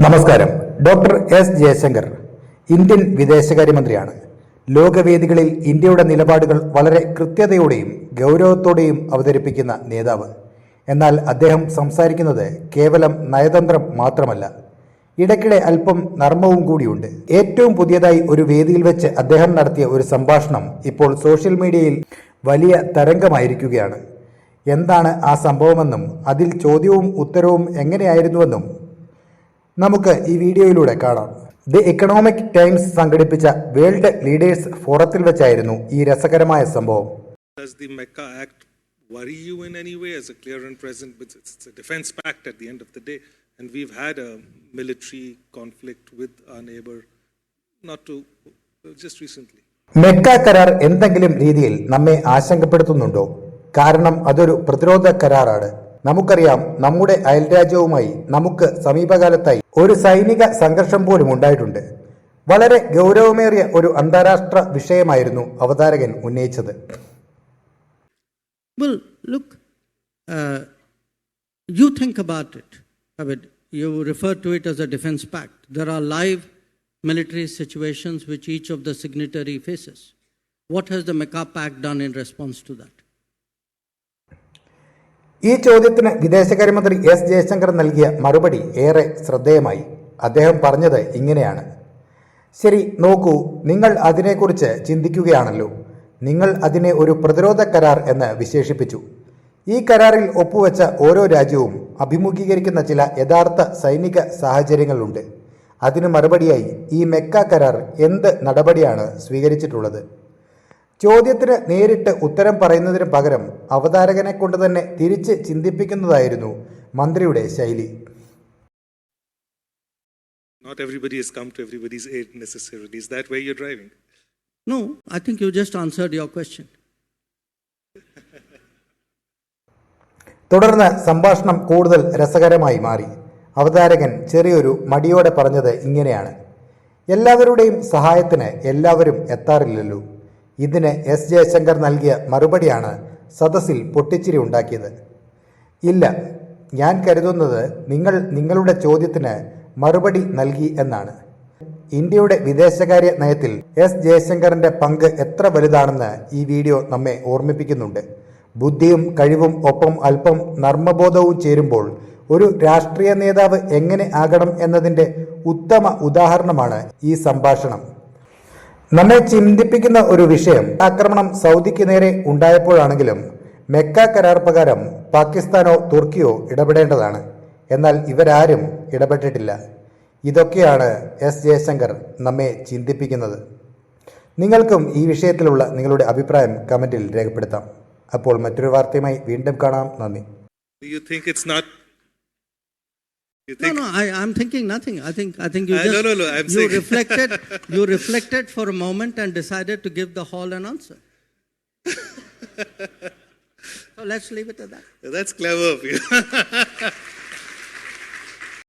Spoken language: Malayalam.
നമസ്കാരം. ഡോക്ടർ എസ് ജയശങ്കർ ഇന്ത്യൻ വിദേശകാര്യമന്ത്രിയാണ്. ലോകവേദികളിൽ ഇന്ത്യയുടെ നിലപാടുകൾ വളരെ കൃത്യതയോടെയും ഗൗരവത്തോടെയും അവതരിപ്പിക്കുന്ന നേതാവ്. എന്നാൽ അദ്ദേഹം സംസാരിക്കുന്നത് കേവലം നയതന്ത്രം മാത്രമല്ല, ഇടയ്ക്കിടെ അല്പം നർമ്മവും കൂടിയുണ്ട്. ഏറ്റവും പുതിയതായി ഒരു വേദിയിൽ വെച്ച് അദ്ദേഹം നടത്തിയ ഒരു സംഭാഷണം ഇപ്പോൾ സോഷ്യൽ മീഡിയയിൽ വലിയ തരംഗമായിരിക്കുകയാണ്. എന്താണ് ആ സംഭവമെന്നും അതിൽ ചോദ്യവും ഉത്തരവും എങ്ങനെയായിരുന്നുവെന്നും നമുക്ക് ഈ വീഡിയോയിലൂടെ കാണാം. ദി എക്കണോമിക് ടൈംസ് സംഘടിപ്പിച്ച വേൾഡ് ലീഡേഴ്സ് ഫോറത്തിൽ വെച്ചായിരുന്നു ഈ രസകരമായ സംഭവം. Does the Mecca Act worry you in any way as a clear and present? It's a defense pact at the end of the day, and we've had a military conflict with our neighbor just recently. Mecca കരാർ എന്തെങ്കിലും രീതിയിൽ നമ്മെ ആശങ്കപ്പെടുത്തുന്നുണ്ടോ? കാരണം അതൊരു പ്രതിരോധ കരാറാണ്. നമുക്കറിയാം, നമ്മുടെ അയൽരാജ്യവുമായി നമുക്ക് സമീപകാലത്തായി ഒരു സൈനിക സംഘർഷം പോലും ഉണ്ടായിട്ടുണ്ട്. വളരെ ഗൗരവമേറിയ ഒരു അന്താരാഷ്ട്ര വിഷയമായിരുന്നു അവതാരകൻ ഉന്നയിച്ചത്. Well, look, you think about it. You refer to it as a defense pact. There are live military situations which each of the signatory faces. What has the Mecca Pact done in response to that? ഈ ചോദ്യത്തിന് വിദേശകാര്യമന്ത്രി എസ് ജയശങ്കർ നൽകിയ മറുപടി ഏറെ ശ്രദ്ധേയമായി. അദ്ദേഹം പറഞ്ഞത് ഇങ്ങനെയാണ്: ശരി, നോക്കൂ, നിങ്ങൾ അതിനെക്കുറിച്ച് ചിന്തിക്കുകയാണല്ലോ. നിങ്ങൾ അതിനെ ഒരു പ്രതിരോധ കരാർ എന്ന് വിശേഷിപ്പിച്ചു. ഈ കരാറിൽ ഒപ്പുവെച്ച ഓരോ രാജ്യവും അഭിമുഖീകരിക്കുന്ന ചില യഥാർത്ഥ സൈനിക സാഹചര്യങ്ങളുണ്ട്. അതിന് മറുപടിയായി ഈ മെക്ക കരാർ എന്ത് നടപടിയാണ് സ്വീകരിച്ചിട്ടുള്ളത്? ചോദ്യത്തിന് നേരിട്ട് ഉത്തരം പറയുന്നതിന് പകരം അവതാരകനെ കൊണ്ട് തന്നെ തിരിച്ച് ചിന്തിപ്പിക്കുന്നതായിരുന്നു മന്ത്രിയുടെ ശൈലി. Not everybody has come to everybody's aid necessarily. Is that where you're driving? No, I think you just answered your question. തുടർന്ന് സംഭാഷണം കൂടുതൽ രസകരമായി മാറി. അവതാരകൻ ചെറിയൊരു മടിയോടെ പറഞ്ഞത് ഇങ്ങനെയാണ്: എല്ലാവരുടെയും സഹായത്തിന് എല്ലാവരും എത്താറില്ലല്ലോ. ഇതിന് എസ് ജയശങ്കർ നൽകിയ മറുപടിയാണ് സദസ്സിൽ പൊട്ടിച്ചിരി ഉണ്ടാക്കിയത്. ഇല്ല, ഞാൻ കരുതുന്നത് നിങ്ങൾ നിങ്ങളുടെ ചോദ്യത്തിന് മറുപടി നൽകി എന്നാണ്. ഇന്ത്യയുടെ വിദേശകാര്യ നയത്തിൽ എസ് ജയശങ്കറിന്റെ പങ്ക് എത്ര വലുതാണെന്ന് ഈ വീഡിയോ നമ്മെ ഓർമ്മിപ്പിക്കുന്നുണ്ട്. ബുദ്ധിയും കഴിവും ഒപ്പം അല്പം നർമ്മബോധവും ചേരുമ്പോൾ ഒരു രാഷ്ട്രീയ നേതാവ് എങ്ങനെ ആകണം എന്നതിൻ്റെ ഉത്തമ ഉദാഹരണമാണ് ഈ സംഭാഷണം. നമ്മെ ചിന്തിപ്പിക്കുന്ന ഒരു വിഷയം, ആക്രമണം സൗദിക്ക് നേരെ ഉണ്ടായപ്പോഴാണെങ്കിലും മെക്ക കരാർ പ്രകാരം പാകിസ്ഥാനോ തുർക്കിയോ ഇടപെടേണ്ടതാണ്. എന്നാൽ ഇവരാരും ഇടപെട്ടിട്ടില്ല. ഇതൊക്കെയാണ് എസ് ജയശങ്കർ നമ്മെ ചിന്തിപ്പിക്കുന്നത്. നിങ്ങൾക്കും ഈ വിഷയത്തിലുള്ള നിങ്ങളുടെ അഭിപ്രായം കമന്റിൽ രേഖപ്പെടുത്താം. അപ്പോൾ മറ്റൊരു വാർത്തയുമായി വീണ്ടും കാണാം. നന്ദി. No, I'm thinking nothing. I think you just you reflected for a moment and decided to give the hall an answer. So let's leave it at that. That's clever of you.